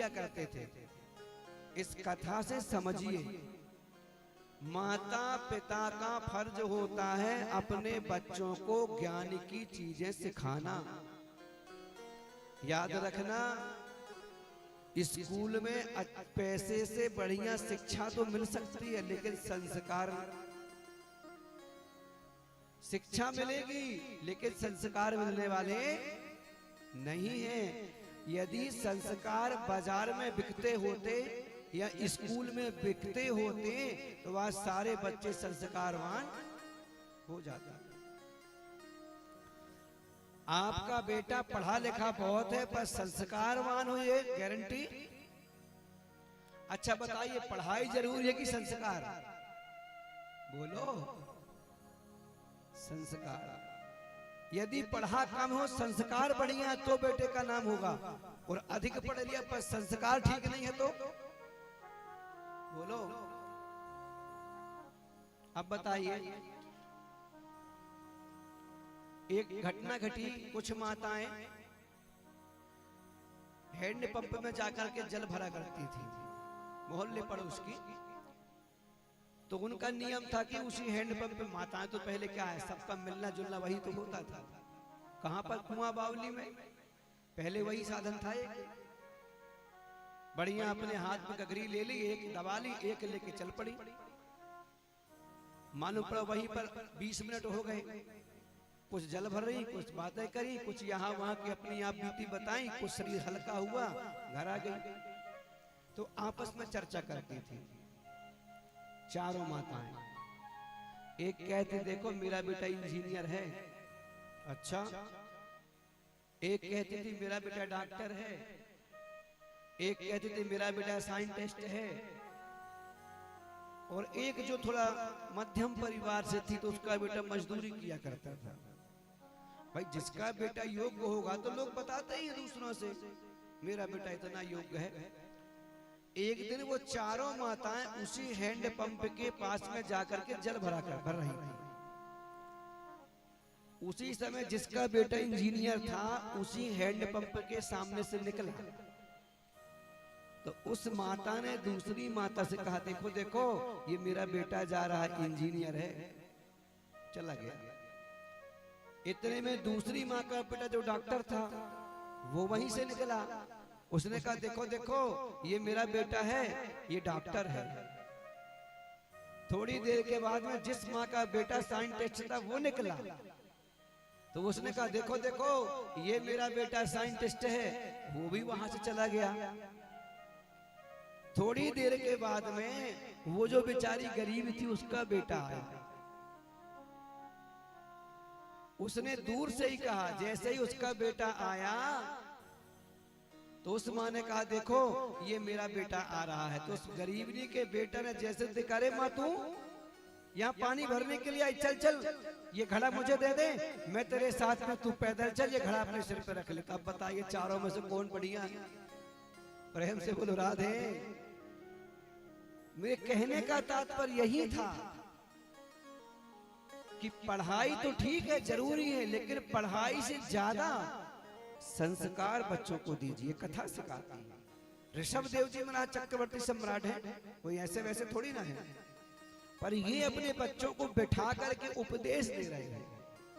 किया करते थे। इस कथा से समझिए, माता पिता का फर्ज होता है अपने बच्चों को ज्ञान की चीजें सिखाना। याद रखना, स्कूल में पैसे से बढ़िया शिक्षा तो मिल सकती है, लेकिन संस्कार, शिक्षा मिलेगी लेकिन संस्कार मिलने वाले नहीं है। यदि संस्कार बाजार में बिकते होते या स्कूल में बिकते होते तो वह सारे बच्चे संस्कारवान हो जाते। आपका बेटा पढ़ा लिखा बहुत है पर संस्कारवान हो, ये गारंटी? अच्छा बताइए, पढ़ाई जरूरी है कि संस्कार? बोलो, संस्कार। यदि पढ़ा कम हो, संस्कार बढ़िया तो बेटे का नाम होगा, और अधिक पढ़ लिया पर संस्कार ठीक नहीं है तो बोलो। अब बताइए, एक घटना घटी। कुछ माताएं हैंडपंप में जाकर के जल भरा करती थी, मोहल्ले पड़ोस की। तो उनका नियम था कि उसी हैंडपंप पे, माताएं तो पहले क्या है, सबका मिलना जुलना वही तो होता था। कहां पर? कुआं बावली में पहले वही साधन था। एक बढ़िया अपने हाथ में गगरी ले ली, एक दबा ली, एक लेके चल पड़ी। मालूम पड़ा वहीं पर 20 मिनट हो गए, कुछ जल भर रही, कुछ बातें करी, कुछ यहाँ वहां की अपनी आप बीती बताई, कुछ शरीर हल्का हुआ, घर आ गई। तो आपस में चर्चा करती थी चारों माताएं। एक कहती, देखो मेरा बेटा इंजीनियर है। अच्छा। एक कहती थी मेरा बेटा डॉक्टर है। एक कहती थी मेरा बेटा साइंटिस्ट है। और एक जो थोड़ा मध्यम परिवार से थी तो उसका बेटा मजदूरी किया करता था। भाई जिसका बेटा योग्य होगा तो लोग बताते ही दूसरों से मेरा बेटा इतना योग्य है। एक दिन वो चारों माताएं उसी हैंडपंप के पास में जाकर के जल भर रही थी। उसी समय जिसका बेटा इंजीनियर था उसी हैंडपंप के सामने से निकला। तो उस माता ने दूसरी माता से कहा, देखो देखो ये मेरा बेटा जा रहा है, इंजीनियर है। चला गया। इतने में दूसरी माँ का बेटा जो डॉक्टर था वो वहीं से निकला। उसने कहा, देखो देखो ये मेरा बेटा है, ये डॉक्टर है। थोड़ी देर के बाद में जिस माँ का बेटा साइंटिस्ट था वो निकला। तो उसने कहा, देखो देखो ये मेरा बेटा साइंटिस्ट है, वो भी वहां से चला गया। थोड़ी देर के बाद में वो जो बेचारी गरीब थी उसका बेटा आया। उसने दूर से ही कहा, जैसे ही उसका बेटा आया तो उस माँ ने कहा, देखो ये मेरा बेटा आ रहा है। तो उस गरीबनी के बेटा ने जैसे देखा, अरे माँ तू यहाँ पानी भरने के लिए आई, चल चल ये घड़ा मुझे दे दे, मैं तेरे साथ में, तू पैदल चल, ये घड़ा अपने सिर पे रख ले। अब बताइए चारों में से कौन बढ़िया? प्रेम से बोलो राधे। मेरे कहने का तात्पर्य यही था कि पढ़ाई तो ठीक है, जरूरी है, लेकिन पढ़ाई से ज्यादा संस्कार बच्चों को दीजिए। कथा सिखाती है। ऋषभ देव जी महाराज चक्रवर्ती सम्राट है, कोई ऐसे वैसे थोड़ी ना है, पर ये अपने बच्चों को बिठा करके उपदेश दे रहे हैं।